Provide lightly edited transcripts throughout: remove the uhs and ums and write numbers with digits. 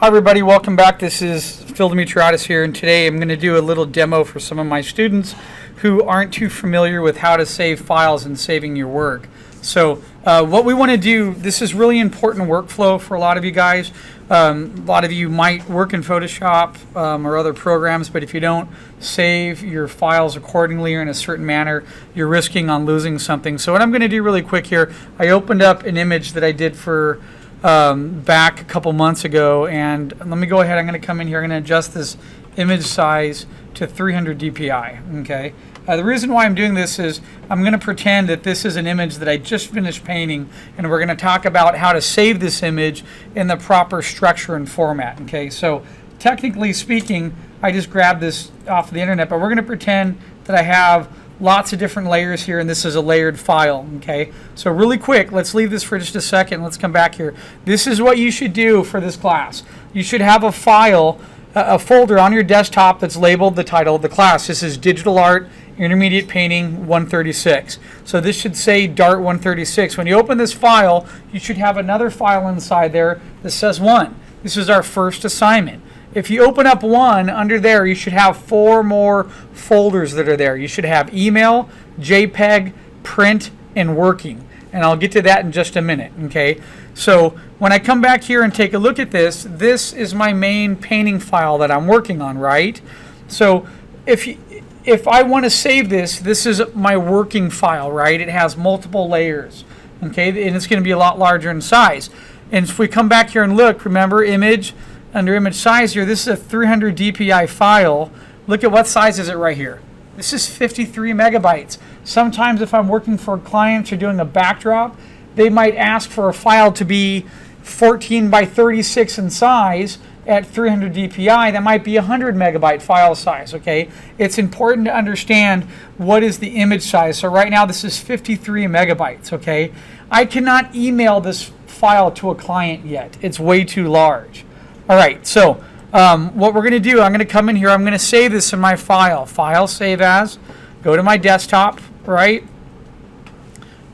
Hi everybody, welcome back. This is Phil Demetriadis here, and today I'm going to do a little demo for some of my students who aren't too familiar with how to save files and saving your work. So what we want to do, this is really important workflow for a lot of you guys. A lot of you might work in Photoshop or other programs, but if you don't save your files accordingly or in a certain manner, you're risking on losing something. So what I'm going to do really quick here, I opened up an image that I did for back a couple months ago, and let me go ahead. I'm going to come in here. I'm going to adjust this image size to 300 dpi. Okay. The reason why I'm doing this is I'm going to pretend that this is an image that I just finished painting, and we're going to talk about how to save this image in the proper structure and format. Okay. So technically speaking, I just grabbed this off the internet, but we're going to pretend that I have lots of different layers here, and this is a layered file. Okay, so really quick, let's leave this for just a second. Let's come back here. This is what you should do for this class. You should have a file, a folder on your desktop that's labeled the title of the class. This is Digital Art Intermediate Painting 136. So this should say Dart 136. When you open this file, you should have another file inside there that says 1. This is our first assignment. If you open up 1, under there you should have 4 more folders that are there. You should have email, JPEG, print, and working. And I'll get to that in just a minute. Okay. So when I come back here and take a look at this, this is my main painting file that I'm working on, right? So if I want to save this, this is my working file, right? It has multiple layers. Okay, and it's going to be a lot larger in size. And if we come back here and look, remember image, under image size here, this is a 300 dpi file. Look at what size is it right here. This is 53 megabytes. Sometimes if I'm working for clients or doing a backdrop, they might ask for a file to be 14 by 36 in size at 300 dpi. That might be a 100 megabyte file size. Okay, it's important to understand what is the image size. So right now this is 53 megabytes. Okay, I cannot email this file to a client yet. It's way too large. All right, so what we're going to do, I'm going to come in here, I'm going to save this in my file, save as, go to my desktop, right,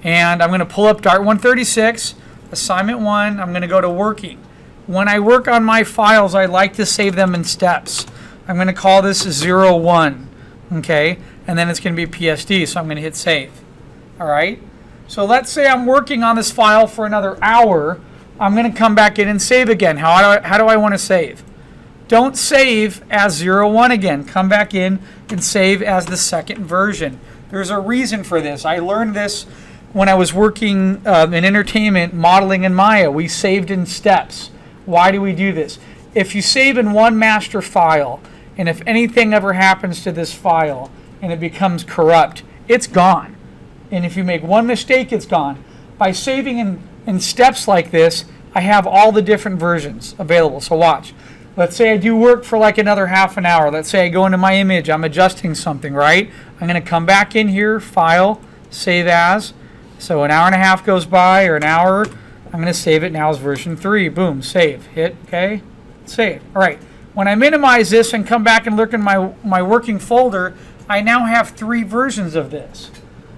and I'm going to pull up Dart 136, assignment 1, I'm going to go to working. When I work on my files, I like to save them in steps. I'm going to call this 01, okay, and then it's going to be PSD, so I'm going to hit save. All right, so let's say I'm working on this file for another hour. I'm going to come back in and save again. How do I want to save? Don't save as 01 again. Come back in and save as the second version. There's a reason for this. I learned this when I was working in entertainment modeling in Maya. We saved in steps. Why do we do this? If you save in one master file, and if anything ever happens to this file and it becomes corrupt, it's gone. And if you make one mistake, it's gone. By saving in steps like this, I have all the different versions available. So watch. Let's say I do work for like another half an hour. Let's say I go into my image. I'm adjusting something, right? I'm going to come back in here, File, Save As. So an hour and a half goes by, or an hour. I'm going to save it now as version 3. Boom, save. Hit, okay, save. All right. When I minimize this and come back and look in my working folder, I now have 3 versions of this.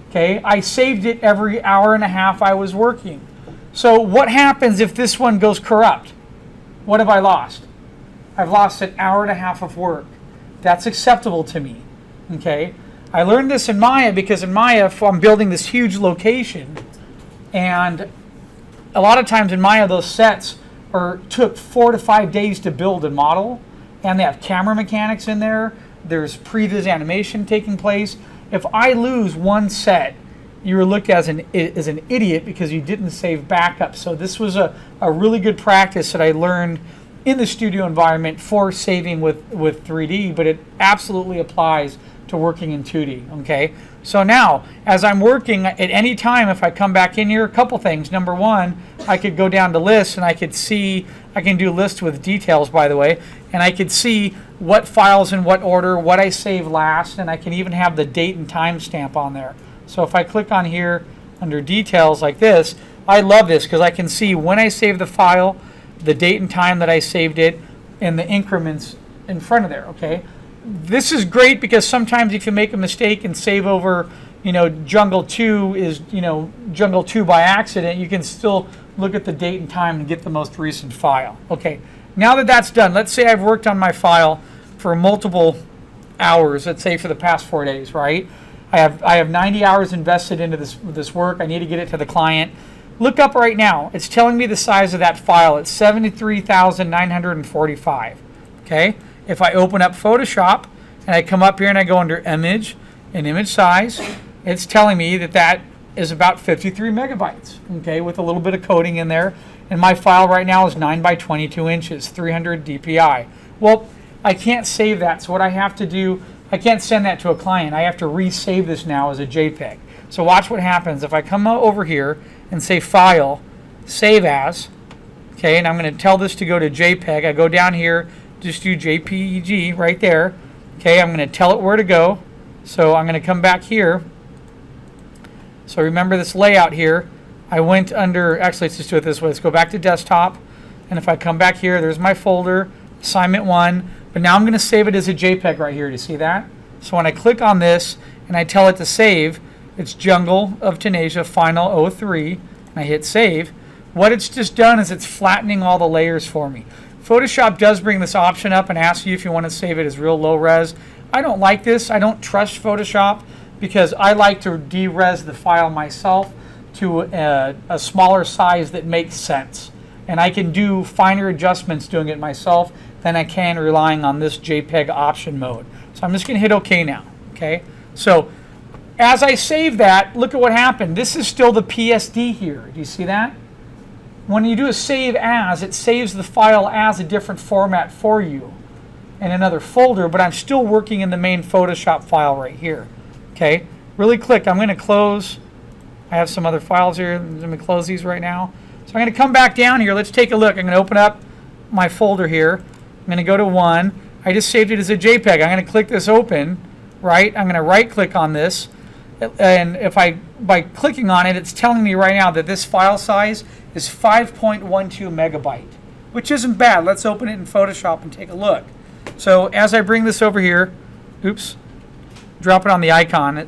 Okay, I saved it every hour and a half I was working. So what happens if this one goes corrupt? What have I lost? I've lost an hour and a half of work. That's acceptable to me. Okay, I learned this in Maya because in Maya I'm building this huge location, and a lot of times in Maya those sets took 4 to 5 days to build and model, and they have camera mechanics in there. There's previs animation taking place. If I lose one set, you were looked at as an idiot because you didn't save backup. So this was a really good practice that I learned in the studio environment for saving with 3D, but it absolutely applies to working in 2D. Okay, so now as I'm working at any time, if I come back in here, a couple things. Number one, I could go down to lists and I could see, I can do lists with details, by the way, and I could see what files in what order, what I saved last, and I can even have the date and time stamp on there. So if I click on here under details like this, I love this because I can see when I saved the file, the date and time that I saved it, and the increments in front of there. Okay, this is great because sometimes if you make a mistake and save over, Jungle 2 is, Jungle 2 by accident, you can still look at the date and time and get the most recent file. Okay, Now that that's done, let's say I've worked on my file for multiple hours, let's say for the past 4 days, right? I have 90 hours invested into this work. I need to get it to the client. Look up right now. It's telling me the size of that file. It's 73,945. Okay? If I open up Photoshop and I come up here and I go under image and image size, it's telling me that that is about 53 megabytes, okay, with a little bit of coding in there. And my file right now is 9 by 22 inches, 300 DPI. Well, I can't save that, so what I have to do, I can't send that to a client. I have to resave this now as a JPEG. So watch what happens. If I come over here and say File, Save As, okay, and I'm going to tell this to go to JPEG. I go down here, just do JPEG right there. Okay, I'm going to tell it where to go. So I'm going to come back here. So remember this layout here. I went under, actually let's just do it this way. Let's go back to desktop. And if I come back here, there's my folder, assignment 1. But now I'm going to save it as a JPEG right here. Do you see that? So when I click on this and I tell it to save, it's Jungle of Tunisia Final 03. And I hit save. What it's just done is it's flattening all the layers for me. Photoshop does bring this option up and ask you if you want to save it as real low res. I don't like this. I don't trust Photoshop because I like to de-res the file myself to a smaller size that makes sense. And I can do finer adjustments doing it myself than I can relying on this JPEG option mode. So I'm just going to hit OK now. Okay. So as I save that, look at what happened. This is still the PSD here. Do you see that? When you do a save as, it saves the file as a different format for you in another folder, but I'm still working in the main Photoshop file right here. Okay, really click. I'm going to close. I have some other files here. I'm going to close these right now. So I'm going to come back down here. Let's take a look. I'm going to open up my folder here. I'm going to go to 1. I just saved it as a JPEG. I'm going to click this open, right? I'm going to right click on this. And if by clicking on it, it's telling me right now that this file size is 5.12 megabyte, which isn't bad. Let's open it in Photoshop and take a look. So as I bring this over here, oops, drop it on the icon, it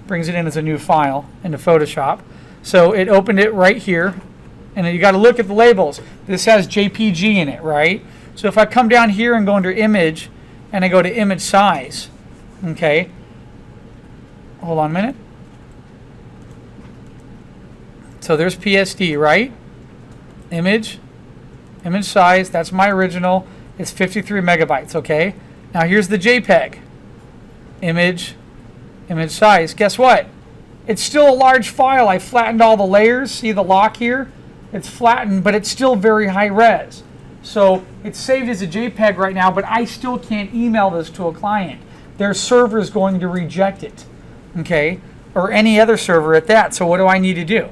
brings it in as a new file into Photoshop. So it opened it right here, and you got to look at the labels. This has JPG in it, right? So if I come down here and go under image, and I go to image size, okay, hold on a minute. So there's PSD, right? Image size, that's my original. It's 53 megabytes, okay? Now here's the JPEG. Image size. Guess what? It's still a large file. I flattened all the layers. See the lock here? It's flattened, but it's still very high res. So it's saved as a JPEG right now, but I still can't email this to a client. Their server is going to reject it, okay? Or any other server at that. So what do I need to do?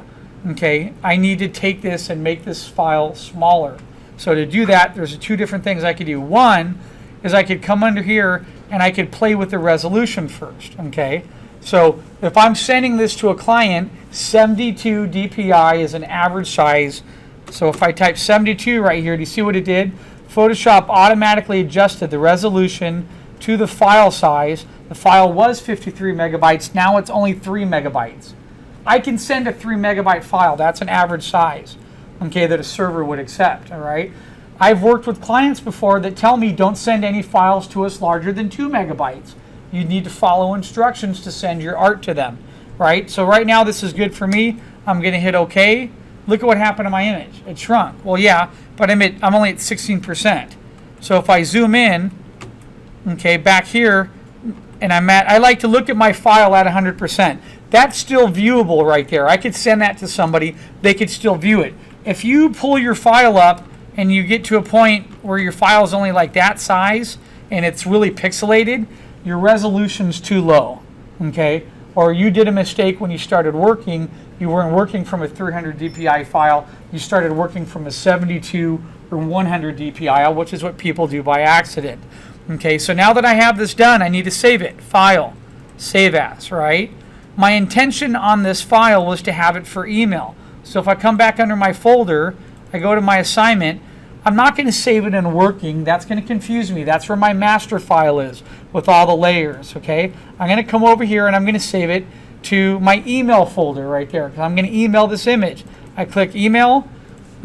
Okay, I need to take this and make this file smaller. So to do that, there's 2 different things I could do. One is I could come under here and I could play with the resolution first, okay? So if I'm sending this to a client, 72 DPI is an average size. So if I type 72 right here, do you see what it did? Photoshop automatically adjusted the resolution to the file size. The file was 53 megabytes, now it's only 3 megabytes. I can send a 3 megabyte file. That's an average size, okay, that a server would accept, all right? I've worked with clients before that tell me don't send any files to us larger than 2 megabytes. You need to follow instructions to send your art to them, right? So right now this is good for me. I'm going to hit OK. Look at what happened to my image. It shrunk. Well, yeah, but I'm only at 16%. So if I zoom in, okay, back here, and I like to look at my file at 100%. That's still viewable right there. I could send that to somebody. They could still view it. If you pull your file up and you get to a point where your file is only like that size and it's really pixelated, your resolution's too low, okay? Or you did a mistake when you started working. You weren't working from a 300 DPI file. You started working from a 72 or 100 DPI, which is what people do by accident. Okay, so now that I have this done, I need to save it. File, save as, right? My intention on this file was to have it for email. So if I come back under my folder, I go to my assignment, I'm not going to save it in working. That's going to confuse me. That's where my master file is with all the layers, okay? I'm going to come over here and I'm going to save it to my email folder right there because I'm going to email this image. I click email,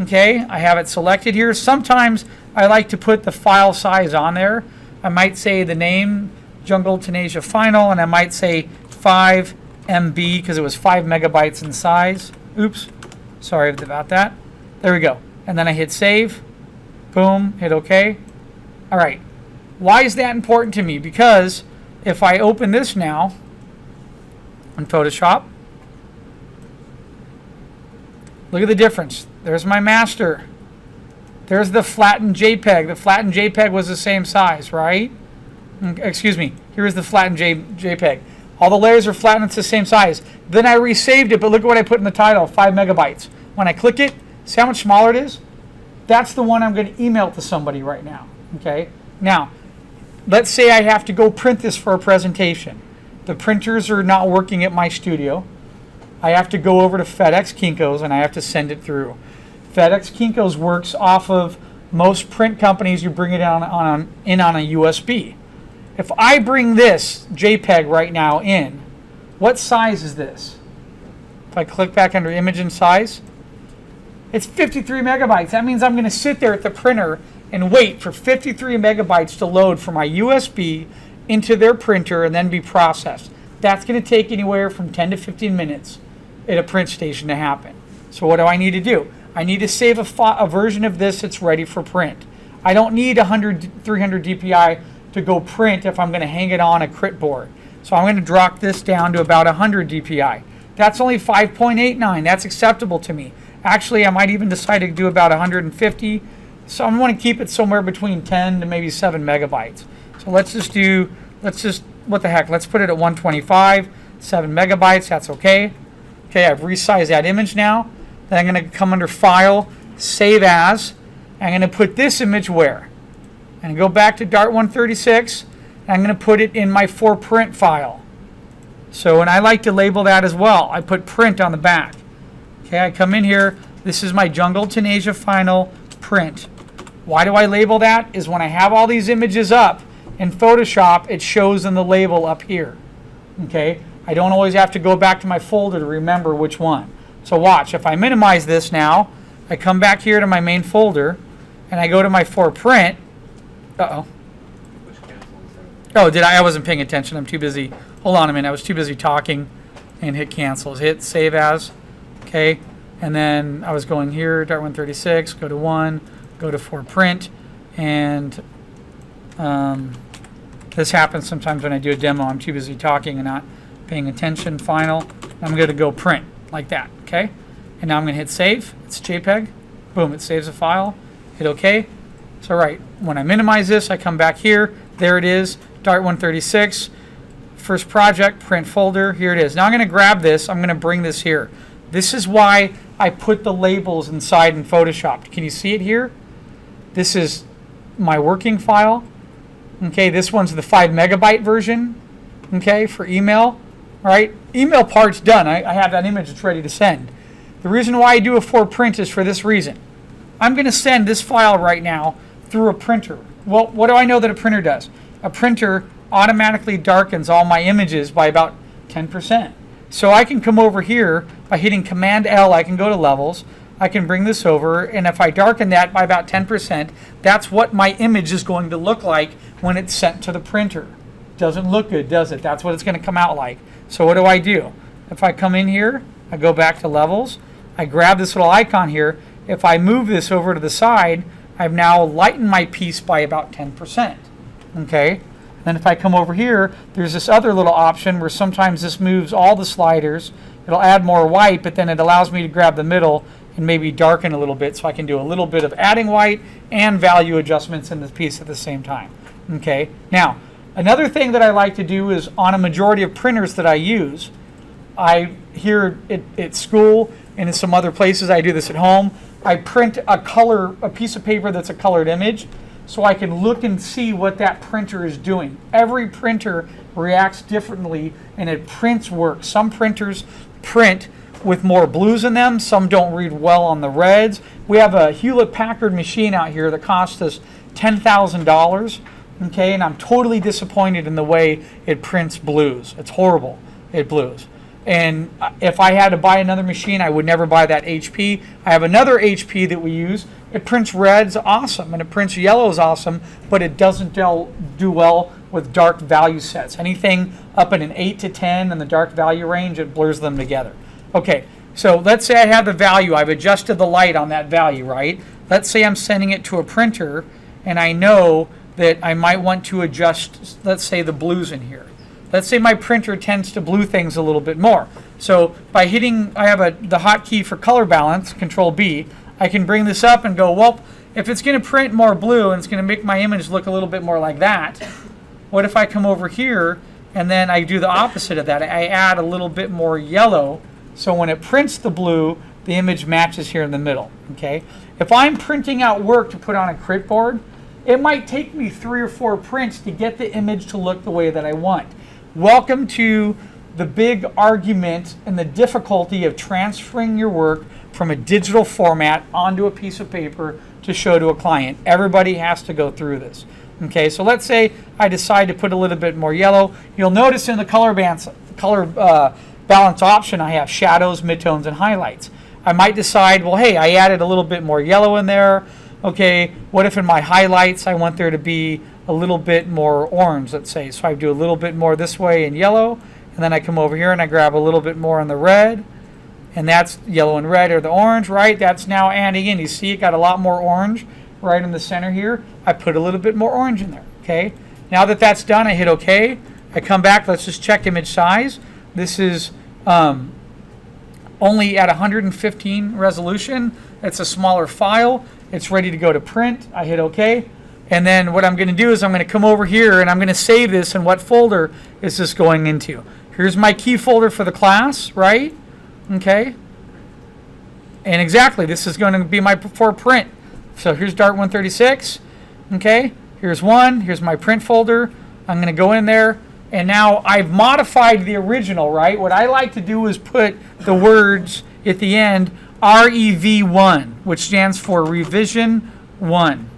okay? I have it selected here. Sometimes I like to put the file size on there. I might say the name, Jungle Tunasia Final, and I might say 5 MB because it was 5 megabytes in size. Oops, sorry about that. There we go. And then I hit save. Boom, hit OK. All right. Why is that important to me? Because if I open this now in Photoshop, look at the difference. There's my master. There's the flattened JPEG. The flattened JPEG was the same size, right? Excuse me. Here's the flattened JPEG. All the layers are flattened. It's the same size. Then I resaved it, but look at what I put in the title, 5 megabytes. When I click it, see how much smaller it is? That's the one I'm going to email to somebody right now. Okay. Now, let's say I have to go print this for a presentation. The printers are not working at my studio. I have to go over to FedEx Kinko's and I have to send it through. FedEx Kinko's works off of most print companies. You bring it in on a USB. If I bring this JPEG right now in, what size is this? If I click back under image and size, it's 53 megabytes. That means I'm going to sit there at the printer and wait for 53 megabytes to load from my USB into their printer and then be processed. That's going to take anywhere from 10 to 15 minutes at a print station to happen. So what do I need to do? I need to save a version of this that's ready for print. I don't need 300 DPI to go print if I'm going to hang it on a crit board. So I'm going to drop this down to about 100 DPI. That's only 5.89. That's acceptable to me. Actually, I might even decide to do about 150. So I'm going to keep it somewhere between 10 to maybe 7 megabytes. So let's what the heck, let's put it at 125, 7 megabytes, that's okay. Okay, I've resized that image now. Then I'm going to come under File, Save As. I'm going to put this image where? I'm going to go back to Dart 136, and I'm going to put it in my for print file. So, and I like to label that as well. I put print on the back. Okay, I come in here. This is my Jungle Tunasia Final print. Why do I label that? Is when I have all these images up in Photoshop, it shows in the label up here. Okay, I don't always have to go back to my folder to remember which one. So watch, if I minimize this now, I come back here to my main folder, and I go to my for print. Uh-oh. Oh, I wasn't paying attention. I'm too busy. Hold on a minute. I was too busy talking and hit cancel. Hit save as. Okay. And then I was going here, Dart 136, go to 1, go to for print. And this happens sometimes when I do a demo. I'm too busy talking and not paying attention. Final. I'm going to go print like that. Okay. And now I'm going to hit save. It's JPEG. Boom. It saves a file. Hit OK. So right, when I minimize this, I come back here. There it is, Dart 136, first project, print folder. Here it is. Now I'm going to grab this. I'm going to bring this here. This is why I put the labels inside in Photoshop. Can you see it here? This is my working file. Okay, this one's the 5 megabyte version. Okay, for email. All right, email part's done. I have that image that's ready to send. The reason why I do a for print is for this reason. I'm going to send this file right now through a printer. Well, what do I know that a printer does? A printer automatically darkens all my images by about 10%. So I can come over here by hitting Command L, I can go to levels, I can bring this over, and if I darken that by about 10%, that's what my image is going to look like when it's sent to the printer. Doesn't look good, does it? That's what it's going to come out like. So what do? If I come in here, I go back to levels, I grab this little icon here. If I move this over to the side, I've now lightened my piece by about 10%. Okay? Then if I come over here, there's this other little option where sometimes this moves all the sliders. It'll add more white, but then it allows me to grab the middle and maybe darken a little bit, so I can do a little bit of adding white and value adjustments in this piece at the same time. Okay? Now, another thing that I like to do is on a majority of printers that I use, here at school and in some other places, I do this at home, I print a piece of paper that's a colored image so I can look and see what that printer is doing. Every printer reacts differently and it prints work. Some printers print with more blues in them, some don't read well on the reds. We have a Hewlett-Packard machine out here that cost us $10,000, okay, and I'm totally disappointed in the way it prints blues. It's horrible, it blues. And if I had to buy another machine, I would never buy that HP. I have another HP that we use. It prints reds, awesome, and it prints yellows, awesome, but it doesn't do well with dark value sets. Anything up in an 8 to 10 in the dark value range, it blurs them together. Okay, so let's say I have the value. I've adjusted the light on that value, right? Let's say I'm sending it to a printer, and I know that I might want to adjust, let's say, the blues in here. Let's say my printer tends to blue things a little bit more. So by hitting, I have the hotkey for color balance, Control B, I can bring this up and go, well, if it's going to print more blue and it's going to make my image look a little bit more like that, what if I come over here and then I do the opposite of that? I add a little bit more yellow, so when it prints the blue, the image matches here in the middle, okay? If I'm printing out work to put on a crit board, it might take me 3 or 4 prints to get the image to look the way that I want. Welcome to the big argument and the difficulty of transferring your work from a digital format onto a piece of paper to show to a client. Everybody has to go through this. Okay, so let's say I decide to put a little bit more yellow. You'll notice in the color balance option, I have shadows, midtones, and highlights. I might decide, well, hey, I added a little bit more yellow in there. Okay, what if in my highlights I want there to be a little bit more orange, let's say. So I do a little bit more this way in yellow, and then I come over here and I grab a little bit more in the red, and that's yellow and red or the orange, right? That's now adding in. You see it got a lot more orange right in the center here. I put a little bit more orange in there, okay? Now that that's done, I hit OK. I come back, let's just check image size. This is only at 115 resolution. It's a smaller file. It's ready to go to print. I hit OK. And then what I'm going to do is I'm going to come over here and I'm going to save this. And what folder is this going into? Here's my key folder for the class, right? Okay. And exactly, this is going to be my for print. So here's Dart 136. Okay. Here's one. Here's my print folder. I'm going to go in there. And now I've modified the original, right? What I like to do is put the words at the end, REV1, which stands for Revision 1.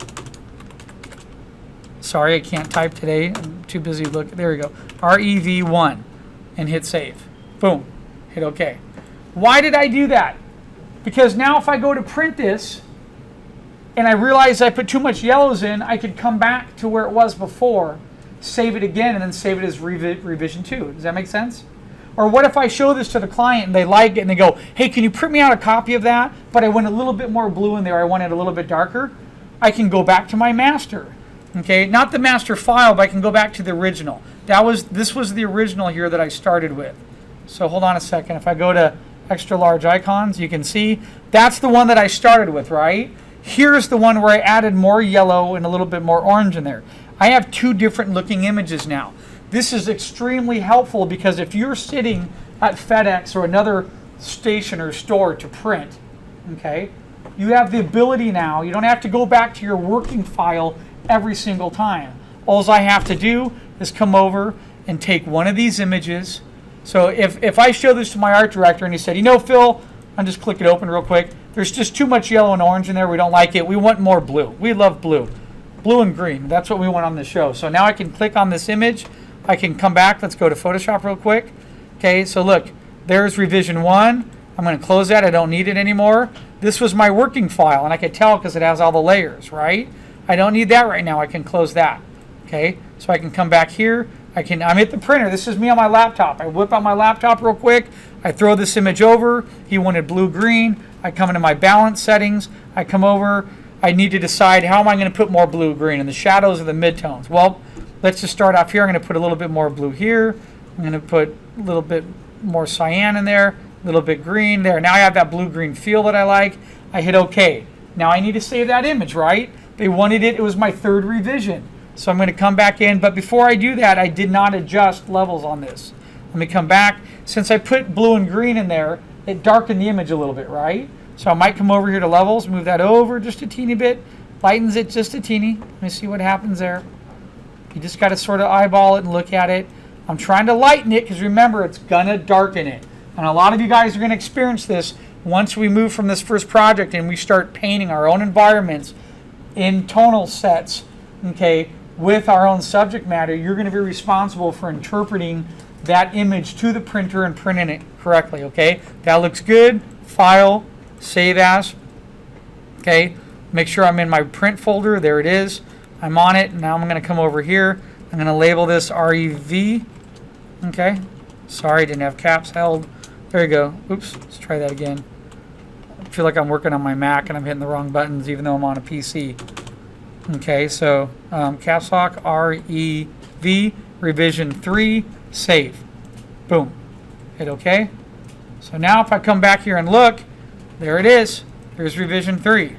Sorry, I can't type today. I'm too busy looking. There we go. REV1. And hit save. Boom. Hit OK. Why did I do that? Because now if I go to print this and I realize I put too much yellows in, I could come back to where it was before, save it again, and then save it as revision 2. Does that make sense? Or what if I show this to the client and they like it and they go, hey, can you print me out a copy of that? But I want a little bit more blue in there. I want it a little bit darker. I can go back to my master. Okay, not the master file, but I can go back to the original. This was the original here that I started with. So hold on a second. If I go to extra large icons, you can see that's the one that I started with, right? Here's the one where I added more yellow and a little bit more orange in there. I have 2 different looking images now. This is extremely helpful because if you're sitting at FedEx or another station or store to print, okay, you have the ability now, you don't have to go back to your working file every single time. All I have to do is come over and take one of these images. So if I show this to my art director and he said, you know, Phil, I'll just click it open real quick. There's just too much yellow and orange in there. We don't like it. We want more blue. We love blue. Blue and green. That's what we want on the show. So now I can click on this image. I can come back. Let's go to Photoshop real quick. Okay, so look, there's revision 1. I'm going to close that. I don't need it anymore. This was my working file, and I could tell because it has all the layers, right? I don't need that right now. I can close that. Okay, so I can come back here. I'm at the printer. This is me on my laptop. I whip out my laptop real quick. I throw this image over. He wanted blue-green. I come into my balance settings. I come over. I need to decide how am I going to put more blue-green in the shadows or the midtones. Well, let's just start off here. I'm going to put a little bit more blue here. I'm going to put a little bit more cyan in there, a little bit green there. Now I have that blue-green feel that I like. I hit OK. Now I need to save that image, right? They wanted it. It was my 3rd revision. So I'm going to come back in. But before I do that, I did not adjust levels on this. Let me come back. Since I put blue and green in there, it darkened the image a little bit, right? So I might come over here to levels, move that over just a teeny bit, lightens it just a teeny. Let me see what happens there. You just got to sort of eyeball it and look at it. I'm trying to lighten it because remember, it's going to darken it. And a lot of you guys are going to experience this once we move from this first project and we start painting our own environments in tonal sets, okay, with our own subject matter. You're going to be responsible for interpreting that image to the printer and printing it correctly, okay? That looks good. File, save as. Okay, Make sure I'm in my print folder. There it is. I'm on it. Now I'm going to come over here. I'm going to label this REV. Okay. Sorry, didn't have caps held. There you go. Oops. Let's try that again. I feel like I'm working on my Mac and I'm hitting the wrong buttons even though I'm on a PC. Okay, so caps lock REV revision 3 save. Boom. Hit OK. So now if I come back here and look, there it is. There's revision 3.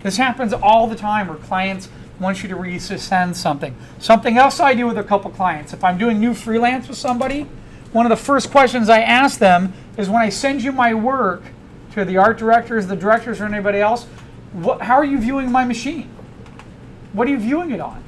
This happens all the time where clients want you to resend something. Something else I do with a couple clients, if I'm doing new freelance with somebody, one of the first questions I ask them is when I send you my work to the art directors, the directors, or anybody else, how are you viewing my machine? What are you viewing it on?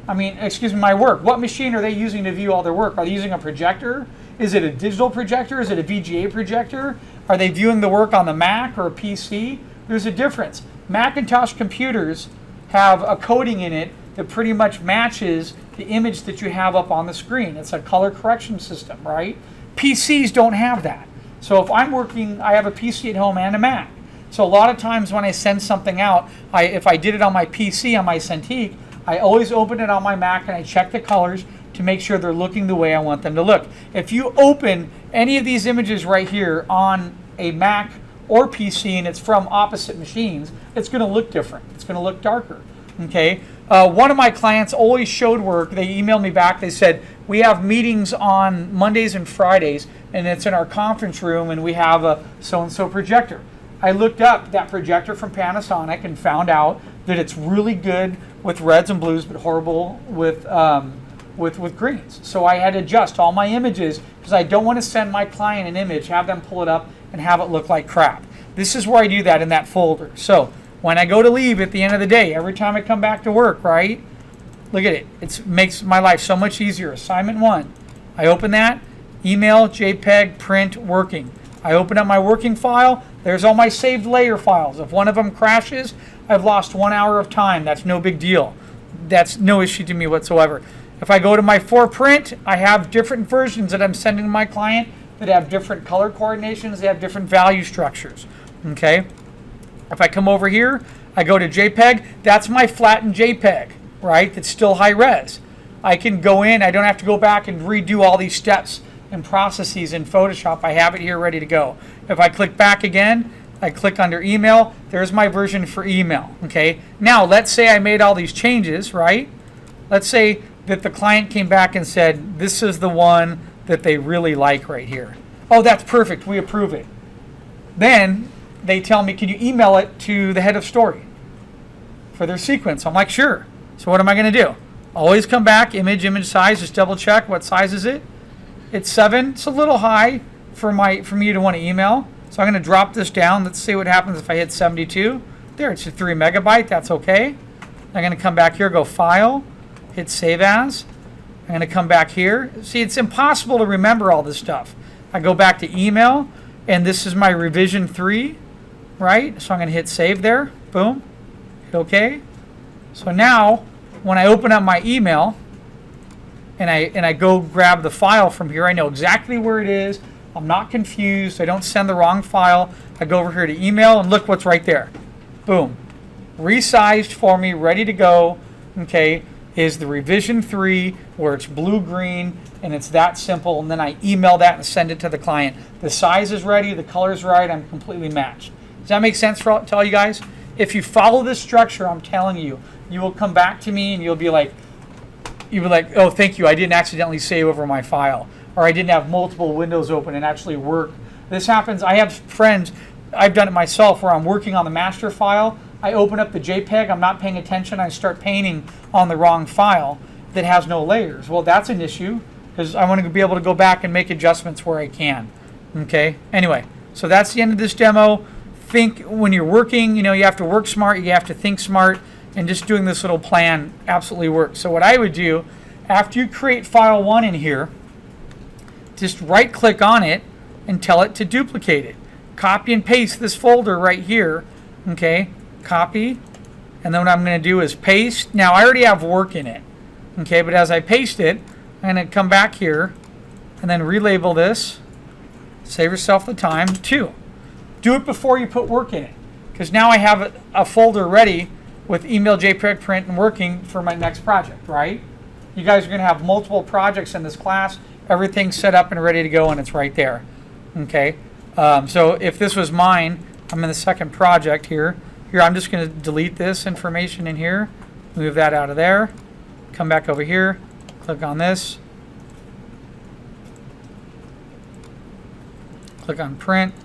I mean, excuse me, my work. What machine are they using to view all their work? Are they using a projector? Is it a digital projector? Is it a VGA projector? Are they viewing the work on the Mac or a PC? There's a difference. Macintosh computers have a coding in it that pretty much matches the image that you have up on the screen. It's a color correction system, right? PCs don't have that. So if I'm working, I have a PC at home and a Mac. So a lot of times when I send something out, if I did it on my PC, on my Cintiq, I always open it on my Mac and I check the colors to make sure they're looking the way I want them to look. If you open any of these images right here on a Mac or PC and it's from opposite machines, it's going to look different. It's going to look darker. Okay. One of my clients always showed work. They emailed me back. They said, we have meetings on Mondays and Fridays, and it's in our conference room, and we have a so-and-so projector. I looked up that projector from Panasonic and found out that it's really good with reds and blues, but horrible with greens. So I had to adjust all my images because I don't want to send my client an image, have them pull it up, and have it look like crap. This is where I do that in that folder. So when I go to leave at the end of the day, every time I come back to work, right? Look at it. It makes my life so much easier. Assignment 1. I open that. Email, JPEG, print, working. I open up my working file. There's all my saved layer files. If one of them crashes, I've lost 1 hour of time. That's no big deal. That's no issue to me whatsoever. If I go to my for print, I have different versions that I'm sending to my client that have different color coordinations. They have different value structures. Okay. If I come over here, I go to JPEG. That's my flattened JPEG, right? That's still high res. I can go in. I don't have to go back and redo all these steps and processes in Photoshop. I have it here ready to go. If I click back again, I click under email. There's my version for email. Okay. Now, let's say I made all these changes, right? Let's say that the client came back and said, this is the one that they really like right here. Oh, that's perfect. We approve it. Then they tell me, can you email it to the head of story for their sequence? I'm like, sure. So what am I going to do? Always come back, image size, just double check. What size is it? It's 7. It's a little high for me to want to email. So I'm going to drop this down. Let's see what happens if I hit 72. There, it's a 3 megabyte. That's okay. I'm going to come back here, go File, hit Save As. I'm going to come back here. See, it's impossible to remember all this stuff. I go back to email, and this is my revision 3, right? So I'm going to hit Save there. Boom. Hit OK. So now, when I open up my email, and I go grab the file from here, I know exactly where it is. I'm not confused. I don't send the wrong file. I go over here to email, and look what's right there. Boom. Resized for me, ready to go. Okay, is the revision 3 where it's blue-green, and it's that simple. And then I email that and send it to the client. The size is ready. The color is right. I'm completely matched. Does that make sense to all you guys? If you follow this structure, I'm telling you, you will come back to me and you'll be like, oh, thank you. I didn't accidentally save over my file, or I didn't have multiple windows open and actually work. This happens. I have friends, I've done it myself, where I'm working on the master file. I open up the JPEG. I'm not paying attention. I start painting on the wrong file that has no layers. Well, that's an issue because I want to be able to go back and make adjustments where I can. Okay. Anyway, so that's the end of this demo. Think when you're working, you have to work smart. You have to think smart. And just doing this little plan absolutely works. So what I would do, after you create file 1 in here, just right click on it and tell it to duplicate it. Copy and paste this folder right here. Okay, copy. And then what I'm going to do is paste. Now I already have work in it. Okay, but as I paste it, I'm going to come back here and then relabel this. Save yourself the time. 2. Do it before you put work in it. because now I have a folder ready with email, JPEG, print, and working for my next project, right? You guys are going to have multiple projects in this class. Everything's set up and ready to go, and it's right there. Okay. So if this was mine, I'm in the second project here. Here, I'm just going to delete this information in here, move that out of there, come back over here, click on this, click on print,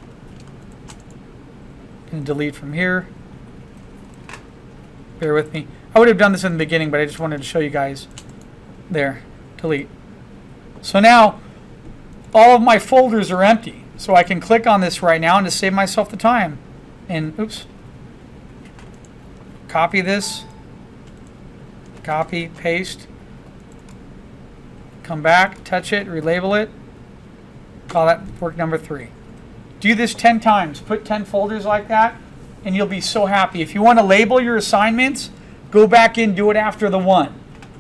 and delete from here. Bear with me. I would have done this in the beginning, but I just wanted to show you guys. There, delete. So now all of my folders are empty. So I can click on this right now and just save myself the time. And oops. Copy this. Copy, paste. Come back, touch it, relabel it. Call that work number 3. Do this 10 times. Put 10 folders like that, and you'll be so happy. If you want to label your assignments, go back in, do it after the 1.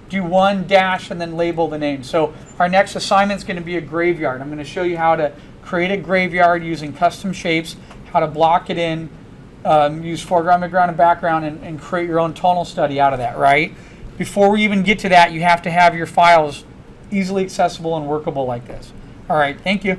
Do 1 dash and then label the name. So our next assignment is going to be a graveyard. I'm going to show you how to create a graveyard using custom shapes, how to block it in, use foreground, midground, and background, and create your own tonal study out of that, right? Before we even get to that, you have to have your files easily accessible and workable like this. All right, thank you.